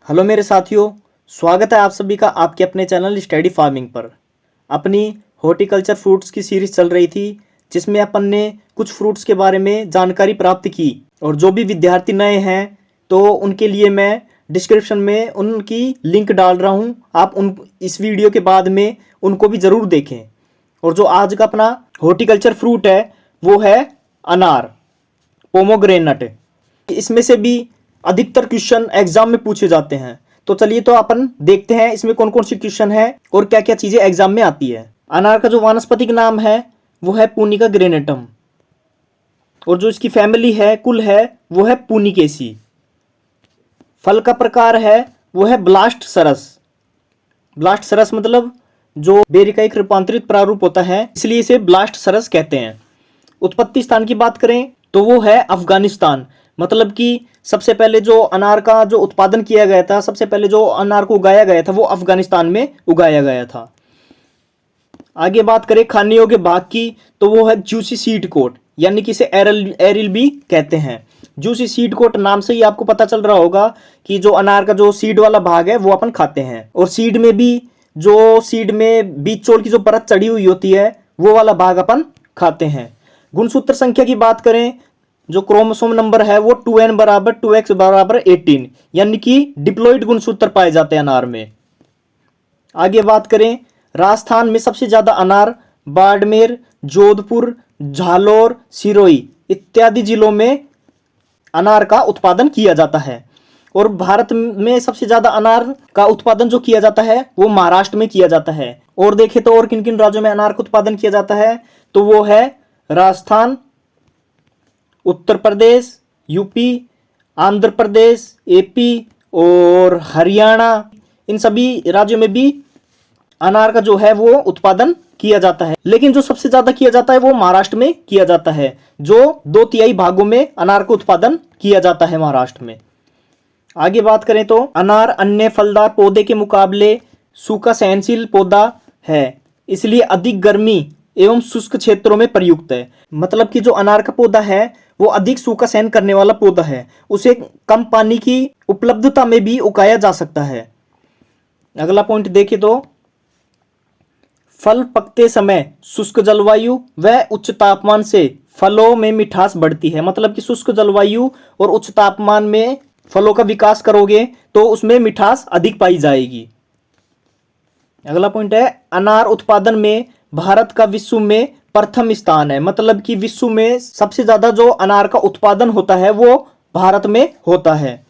Hello मेरे साथियों, स्वागत है आप सभी का आपके अपने चैनल स्टडी फार्मिंग पर। अपनी हॉर्टिकल्चर फ्रूट्स की सीरीज चल रही थी जिसमें अपन ने कुछ फ्रूट्स के बारे में जानकारी प्राप्त की और जो भी विद्यार्थी नए हैं तो उनके लिए मैं डिस्क्रिप्शन में उनकी लिंक डाल रहा हूं। आप उन इस वीडियो के बाद में उनको भी ज़रूर देखें। और जो आज का अपना हॉर्टिकल्चर फ्रूट है वो है अनार, पोमोग्रेनेट। इसमें से भी अधिकतर क्वेश्चन एग्जाम में पूछे जाते हैं। तो चलिए तो अपन देखते हैं इसमें कौन कौन सी क्वेश्चन है और क्या क्या चीजें एग्जाम में आती है। अनार का जो वानस्पतिक नाम है वो है पुनिका ग्रेनेटम और जो इसकी फैमिली है कुल है वो है पुनिकेसी। फल का प्रकार है वो है ब्लास्ट सरस। ब्लास्ट सरस मतलब जो बेरी का एक रूपांतरित प्रारूप होता है, इसलिए इसे ब्लास्ट सरस कहते हैं। उत्पत्ति स्थान की बात करें तो वो है अफगानिस्तान। मतलब कि सबसे पहले जो अनार का जो उत्पादन किया गया था, सबसे पहले जो अनार को उगाया गया था वो अफगानिस्तान में उगाया गया था। आगे बात करें खाने योग्य भाग की तो वो है जूसी सीड कोट, यानी कि इसे एरिल भी कहते हैं। जूसी सीड कोट नाम से ही आपको पता चल रहा होगा कि जो अनार का जो सीड वाला भाग है वो अपन खाते हैं। और सीड में भी जो सीड में बीज चोल की जो परत चढ़ी हुई होती है वो वाला भाग अपन खाते हैं। गुणसूत्र संख्या की बात करें, जो क्रोमोसोम नंबर है वो 2n बराबर 2x बराबर 18, यानी कि डिप्लॉइड गुणसूत्र पाए जाते हैं अनार में। आगे बात करें, राजस्थान में सबसे ज्यादा अनार बाड़मेर, जोधपुर, झालोर, सिरोही इत्यादि जिलों में अनार का उत्पादन किया जाता है। और भारत में सबसे ज्यादा अनार का उत्पादन जो किया जाता है वो महाराष्ट्र में किया जाता है। और देखें तो और किन किन राज्यों में अनार का उत्पादन किया जाता है तो वो है राजस्थान, उत्तर प्रदेश, यूपी, आंध्र प्रदेश, एपी और हरियाणा। इन सभी राज्यों में भी अनार का जो है वो उत्पादन किया जाता है। लेकिन जो सबसे ज्यादा किया जाता है वो महाराष्ट्र में किया जाता है, जो 2/3 भागों में अनार का उत्पादन किया जाता है महाराष्ट्र में। आगे बात करें तो अनार अन्य फलदार पौधे के मुकाबले सूखा सहनशील पौधा है, इसलिए अधिक गर्मी एवं शुष्क क्षेत्रों में प्रयुक्त है। मतलब कि जो अनार का पौधा है वो अधिक सूखा सहन करने वाला पौधा है, उसे कम पानी की उपलब्धता में भी उगाया जा सकता है। अगला पॉइंट देखें तो फल पकते समय शुष्क जलवायु व उच्च तापमान से फलों में मिठास बढ़ती है। मतलब कि शुष्क जलवायु और उच्च तापमान में फलों का विकास करोगे तो उसमें मिठास अधिक पाई जाएगी। अगला पॉइंट है अनार उत्पादन में भारत का विश्व में प्रथम स्थान है। मतलब कि विश्व में सबसे ज्यादा जो अनार का उत्पादन होता है वो भारत में होता है।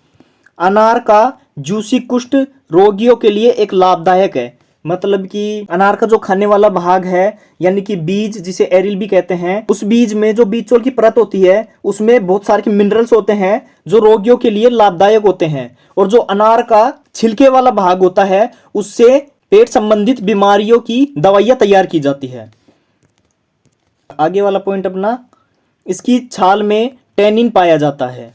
अनार का जूसी कुष्ठ रोगियों के लिए एक लाभदायक है। मतलब कि अनार का जो खाने वाला भाग है यानी कि बीज, जिसे एरिल भी कहते हैं, उस बीज में जो बीज चोल की परत होती है उसमें बहुत सारे मिनरल्स होते हैं जो रोगियों के लिए लाभदायक होते हैं। और जो अनार का छिलके वाला भाग होता है उससे पेट संबंधित बीमारियों की दवाइयां तैयार की जाती है। आगे वाला पॉइंट अपना, इसकी छाल में टैनिन पाया जाता है।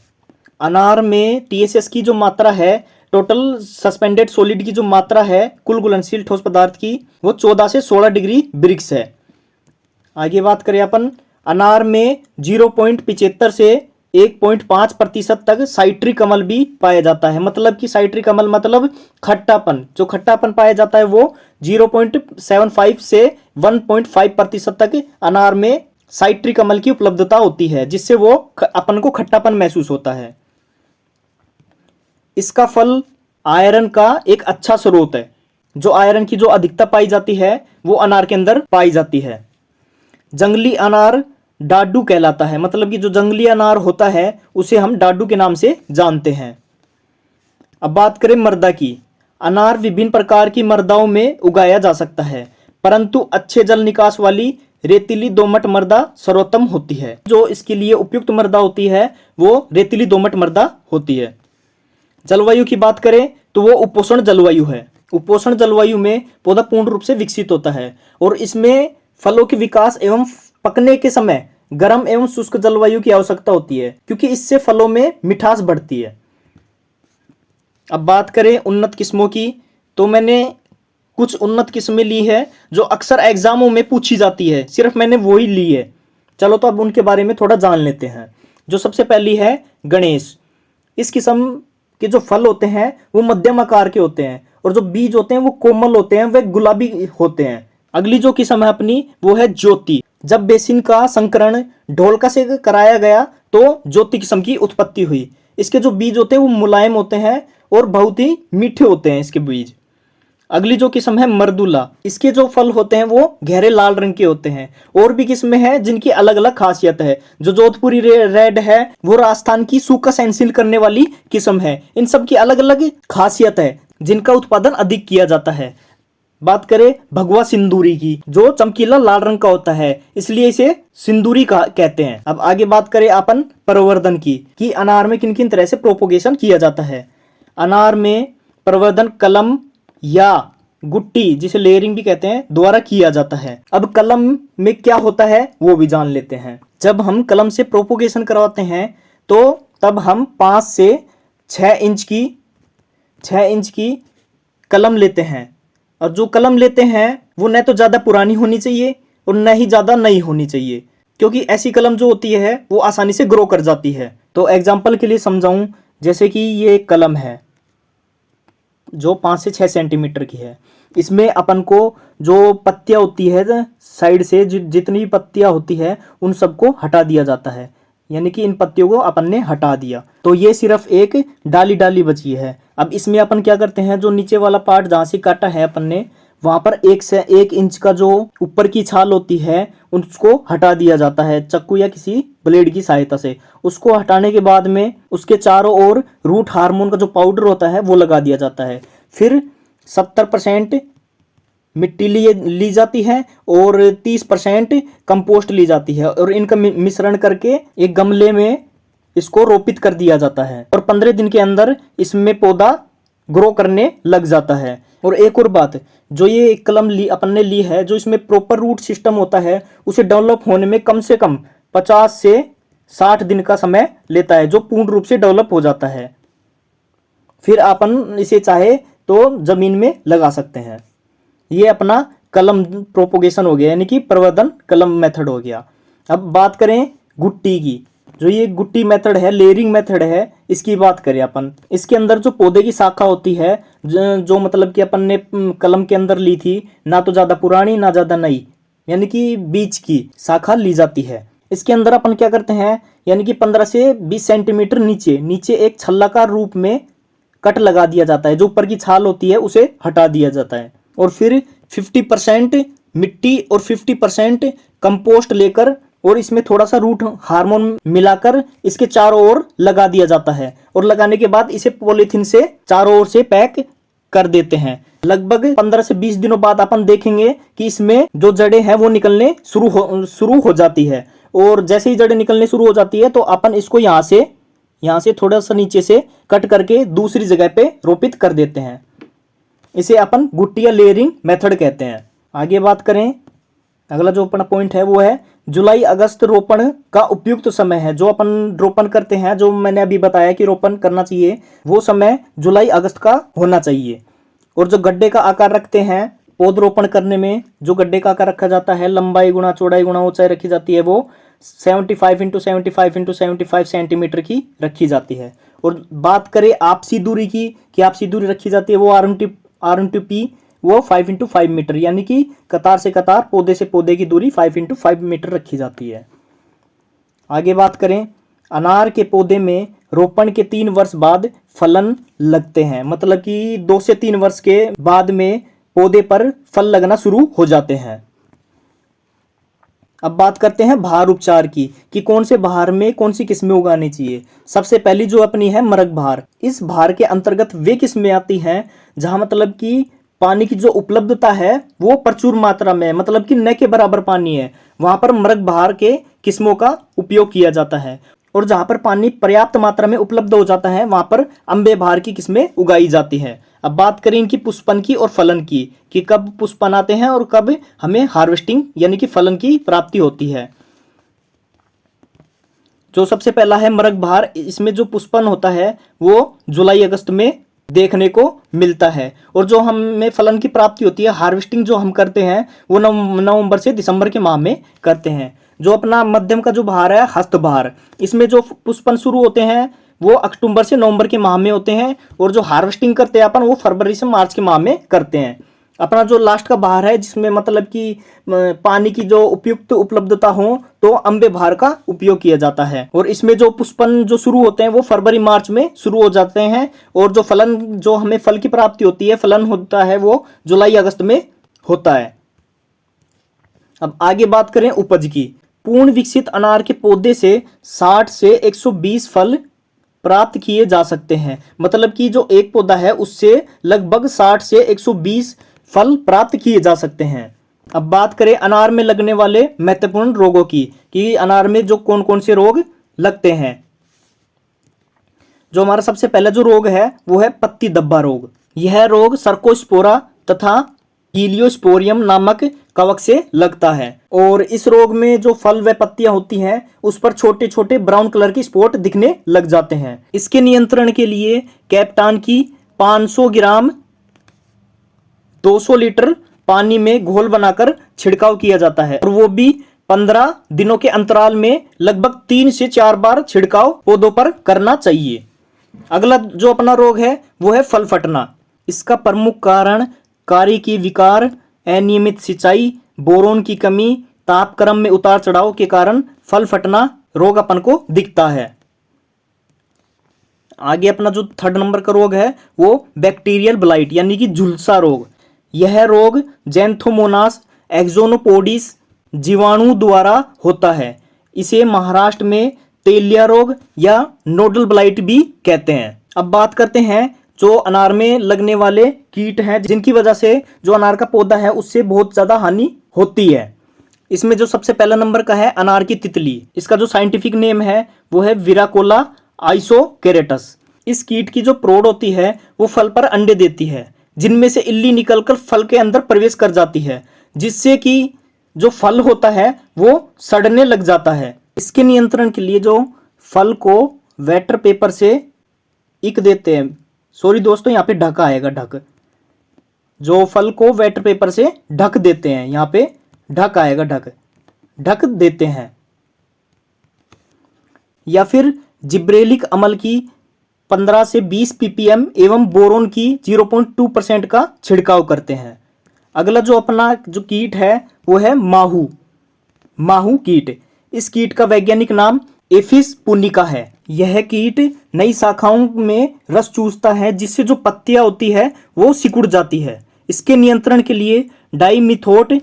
अनार में टीएसएस की जो मात्रा है, टोटल सस्पेंडेड सॉलिड की जो मात्रा है कुल घुलनशील ठोस पदार्थ की, वो 14 से 16 डिग्री ब्रिक्स है। आगे बात करें अपन, अनार में 0.75 से 1.5% तक साइट्रिक अम्ल भी पाया जाता है। मतलब कि साइट्रिक अम्ल मतलब खट्टापन, जो खट्टापन पाया जाता है वो 0.75 से 1.5% तक अनार में साइट्रिक अम्ल की उपलब्धता होती है, जिससे वो अपन को खट्टापन महसूस होता है। इसका फल आयरन का एक अच्छा स्रोत है। जो आयरन की जो अधिकता पाई जाती है वो अनार के अंदर पाई जाती है। जंगली अनार डाडू कहलाता है। मतलब कि जो जंगली अनार होता है उसे हम डाडू के नाम से जानते हैं। अब बात करें मृदा की। अनार विभिन्न प्रकार की मृदाओं में उगाया जा सकता है, परंतु अच्छे जल निकास वाली रेतीली दोमट मृदा सर्वोत्तम होती है। जो इसके लिए उपयुक्त मृदा होती है वो रेतीली दोमट मृदा होती है। जलवायु की बात करें तो वो उपोष्ण जलवायु है। उपोष्ण जलवायु में पौधा पूर्ण रूप से विकसित होता है और इसमें फलों के विकास एवं पकने के समय गर्म एवं शुष्क जलवायु की आवश्यकता होती है, क्योंकि इससे फलों में मिठास बढ़ती है। अब बात करें उन्नत किस्मों की, तो मैंने कुछ उन्नत किस्में ली है जो अक्सर एग्जामों में पूछी जाती है, सिर्फ मैंने वही ली है। चलो तो अब उनके बारे में थोड़ा जान लेते हैं। जो सबसे पहली है गणेश। इस किस्म कि जो फल होते हैं वो मध्यम आकार के होते हैं और जो बीज होते हैं वो कोमल होते हैं, वे गुलाबी होते हैं। अगली जो किस्म है अपनी वो है ज्योति। जब बेसिन का संकरण ढोलका से कराया गया तो ज्योति किस्म की उत्पत्ति हुई। इसके जो बीज होते हैं वो मुलायम होते हैं और बहुत ही मीठे होते हैं इसके बीज। अगली जो किस्म है मर्दुला। इसके जो फल होते हैं वो गहरे लाल रंग के होते हैं। और भी किस्में हैं जिनकी अलग अलग खासियत है। जो जोधपुरी रेड है वो राजस्थान की सूखा सेंसिल करने वाली किस्म है। इन सब की अलग अलग खासियत है जिनका उत्पादन अधिक किया जाता है। बात करें भगवा सिंदूरी की, जो चमकीला लाल रंग का होता है, इसलिए इसे सिंदूरी कहते हैं। अब आगे बात करें अपन प्रवर्धन की कि अनार में किन किन तरह से प्रोपोगेशन किया जाता है। अनार में प्रवर्धन कलम या गुट्टी, जिसे लेयरिंग भी कहते हैं, द्वारा किया जाता है। अब कलम में क्या होता है वो भी जान लेते हैं। जब हम कलम से प्रोपोगेशन करवाते हैं तो तब हम 5 से 6 इंच की कलम लेते हैं। और जो कलम लेते हैं वो न तो ज़्यादा पुरानी होनी चाहिए और न ही ज़्यादा नई होनी चाहिए, क्योंकि ऐसी कलम जो होती है वो आसानी से ग्रो कर जाती है। तो एग्जाम्पल के लिए समझाऊं, जैसे कि ये एक कलम है जो 5 से 6 सेंटीमीटर की है। इसमें अपन को जो पत्तियां होती है साइड से, जितनी भी पत्तियां होती है उन सबको हटा दिया जाता है, यानी कि इन पत्तियों को अपन ने हटा दिया तो ये सिर्फ एक डाली बची है। अब इसमें अपन क्या करते हैं, जो नीचे वाला पार्ट जहाँ से काटा है अपन ने, वहां पर 1 से 1 इंच का जो ऊपर की छाल होती है उसको हटा दिया जाता है चक्कू या किसी ब्लेड की सहायता से। उसको हटाने के बाद में उसके चारों ओर रूट हार्मोन का जो पाउडर होता है वो लगा दिया जाता है। फिर 70% मिट्टी ली जाती है और 30% कंपोस्ट ली जाती है और इनका मिश्रण करके एक गमले में इसको रोपित कर दिया जाता है और 15 दिन के अंदर इसमें पौधा ग्रो करने लग जाता है। और एक और बात, जो ये कलम अपन ने ली है, जो इसमें प्रॉपर रूट सिस्टम होता है उसे डेवलप होने में कम से कम 50 से 60 दिन का समय लेता है, जो पूर्ण रूप से डेवलप हो जाता है। फिर अपन इसे चाहे तो जमीन में लगा सकते हैं। ये अपना कलम प्रोपोगेशन हो गया, यानी कि प्रवर्धन कलम मेथड हो गया। अब बात करें गुट्टी की, जो ये गुट्टी मेथड है, लेयरिंग मेथड है, इसकी बात करें अपन। इसके अंदर जो पौधे की शाखा होती है, जो मतलब कि अपन ने कलम के अंदर ली थी, ना तो ज़्यादा पुरानी ना ज़्यादा नई, यानी कि बीच की शाखा ली जाती है। इसके अंदर अपन क्या करते हैं, यानी कि 15 से 20 सेंटीमीटर नीचे एक छल्लाकार रूप में कट लगा दिया जाता है। जो ऊपर की छाल होती है उसे हटा दिया जाता है और फिर 50% मिट्टी और 50% कंपोस्ट लेकर और इसमें थोड़ा सा रूट हार्मोन मिलाकर इसके चारों ओर लगा दिया जाता है। और लगाने के बाद इसे पॉलीथीन से चारों ओर से पैक कर देते हैं। लगभग 15 से 20 दिनों बाद अपन देखेंगे कि इसमें जो जड़ें हैं वो निकलने शुरू हो जाती है। और जैसे ही जड़ें निकलने शुरू हो जाती है तो अपन इसको यहाँ से थोड़ा सा नीचे से कट करके दूसरी जगह पे रोपित कर देते हैं। इसे अपन गुट्टी या लेयरिंग मेथड कहते हैं। आगे बात करें, अगला जो अपना पॉइंट है वो है जुलाई अगस्त रोपण का उपयुक्त समय है। जो अपन रोपण करते हैं, जो मैंने अभी बताया कि रोपण करना चाहिए, वो समय जुलाई अगस्त का होना चाहिए। और जो गड्ढे का आकार रखते हैं पौधरोपण करने में, जो गड्ढे का आकार रखा जाता है, लंबाई गुणा चौड़ाई गुणा ऊंचाई रखी जाती है, वो 75 × 75 × 75 सेंटीमीटर की रखी जाती है। और बात करें आपसी दूरी की, कि आपसी दूरी रखी जाती है वो R/P वो 5 × 5 मीटर, यानी कि कतार से कतार, पौधे से पौधे की दूरी 5 × 5 मीटर रखी जाती है। आगे बात करें, अनार के पौधे में रोपण के 3 वर्ष बाद फलन लगते हैं, मतलब कि 2 से 3 वर्ष के बाद में पौधे पर फल लगना शुरू हो जाते हैं। अब बात करते हैं बहार उपचार की, कि कौन से बहार में कौन सी किस्में उगानी चाहिए। सबसे पहली जो अपनी है मरग बहार। इस बहार के अंतर्गत वे किस्में आती हैं जहां मतलब कि पानी की जो उपलब्धता है वो प्रचुर मात्रा में, मतलब कि न के बराबर पानी है, वहां पर मरग बहार के किस्मों का उपयोग किया जाता है। और जहां पर पानी पर्याप्त मात्रा में उपलब्ध हो जाता है वहां पर अम्बे बहार की किस्में उगाई जाती हैं। अब बात करें इनकी पुष्पन की और फलन की, कि कब पुष्पन आते हैं और कब हमें हार्वेस्टिंग यानी कि फलन की प्राप्ति होती है। जो सबसे पहला है मरग बहार, इसमें जो पुष्पन होता है वो जुलाई अगस्त में देखने को मिलता है। और जो हमें फलन की प्राप्ति होती है, हार्वेस्टिंग जो हम करते हैं, वो नवंबर से दिसंबर के माह में करते हैं। जो अपना मध्यम का जो बहार है हस्त बहार, इसमें जो पुष्पन शुरू होते हैं वो अक्टूबर से नवंबर के माह में होते हैं, और जो हार्वेस्टिंग करते हैं अपन वो फरवरी से मार्च के माह में करते हैं। अपना जो लास्ट का बहार है जिसमें मतलब कि पानी की जो उपयुक्त उपलब्धता हो, तो अम्बे बहार का उपयोग किया जाता है। और इसमें जो पुष्पन जो शुरू होते हैं वो फरवरी मार्च में शुरू हो जाते हैं, और जो फलन जो हमें फल की प्राप्ति होती है, फलन होता है, वो जुलाई अगस्त में होता है। अब आगे बात करें उपज की। पूर्ण विकसित अनार के पौधे से 60 से 120 फल प्राप्त किए जा सकते हैं। मतलब कि जो एक पौधा है उससे लगभग 60 से 120 फल प्राप्त किए जा सकते हैं। अब बात करें अनार में लगने वाले महत्वपूर्ण रोगों की, कि अनार में जो कौन कौन से रोग लगते हैं। जो हमारा सबसे पहला जो रोग है वो है पत्ती धब्बा रोग। यह रोग सर्कोस्पोरा तथा हीलियोस्पोरियम नामक कवक से लगता है, और इस रोग में जो फल व पत्तियां होती हैं उस पर छोटे छोटे ब्राउन कलर की स्पॉट दिखने लग जाते हैं। इसके नियंत्रण के लिए कैप्टान की 500 ग्राम 200 लीटर पानी में घोल बनाकर छिड़काव किया जाता है, और वो भी 15 दिनों के अंतराल में लगभग 3 से 4 बार छिड़काव पौधों पर करना चाहिए। अगला जो अपना रोग है वो है फल फटना। इसका प्रमुख कारण कार्य की विकार, अनियमित सिंचाई, बोरोन की कमी, तापक्रम में उतार चढ़ाव के कारण फल फटना रोग अपन को दिखता है। आगे अपना जो थर्ड नंबर का रोग है वो बैक्टीरियल ब्लाइट यानी कि झुलसा रोग। यह रोग जैंथोमोनास एक्सोनोपोडिस जीवाणु द्वारा होता है। इसे महाराष्ट्र में तेलिया रोग या नोडल ब्लाइट भी कहते हैं। अब बात करते हैं जो अनार में लगने वाले कीट हैं जिनकी वजह से जो अनार का पौधा है उससे बहुत ज्यादा हानि होती है। इसमें जो सबसे पहला नंबर का है अनार की तितली। इसका जो साइंटिफिक नेम है वो है विराकोला आइसोकेरेटस। इस कीट की जो प्रोड होती है वो फल पर अंडे देती है, जिनमें से इल्ली निकलकर फल के अंदर प्रवेश कर जाती है, जिससे कि जो फल होता है वो सड़ने लग जाता है। इसके नियंत्रण के लिए जो फल को वेटर पेपर से इक देते हैं, सॉरी दोस्तों यहाँ पे ढक आएगा, ढक, जो फल को वेटर पेपर से ढक देते हैं, यहाँ पे ढक आएगा, ढक देते हैं। या फिर जिब्रेलिक अम्ल की 15 से 20 ppm एवं बोरोन की 0.2% का छिड़काव करते हैं। अगला जो अपना जो कीट है वो है माहू कीट। इस कीट का वैज्ञानिक नाम एफिस पुनिका है। यह कीट नई शाखाओं में रस चूसता है, जिससे जो पत्तियां होती है वो सिकुड़ जाती है। इसके नियंत्रण के लिए डाइमिथोट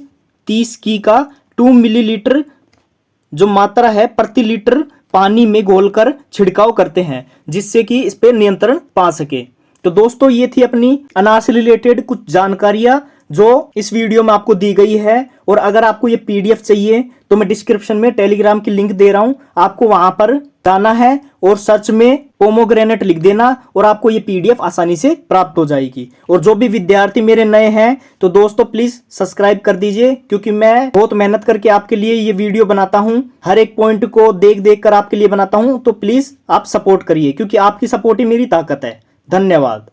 30 की का 2 मिलीलीटर जो मात्रा है प्रति लीटर पानी में घोलकर छिड़काव करते हैं, जिससे कि इस पे नियंत्रण पा सके। तो दोस्तों ये थी अपनी अनार से रिलेटेड कुछ जानकारियां जो इस वीडियो में आपको दी गई है। और अगर आपको ये पीडीएफ चाहिए तो मैं डिस्क्रिप्शन में टेलीग्राम की लिंक दे रहा हूं, आपको वहां पर जाना है और सर्च में पोमोग्रेनेट लिख देना और आपको ये पीडीएफ आसानी से प्राप्त हो जाएगी। और जो भी विद्यार्थी मेरे नए हैं तो दोस्तों प्लीज सब्सक्राइब कर दीजिए, क्योंकि मैं बहुत मेहनत करके आपके लिए ये वीडियो बनाता हूं, हर एक पॉइंट को देख देख कर आपके लिए बनाता हूं। तो प्लीज आप सपोर्ट करिए, क्योंकि आपकी सपोर्ट ही मेरी ताकत है। धन्यवाद।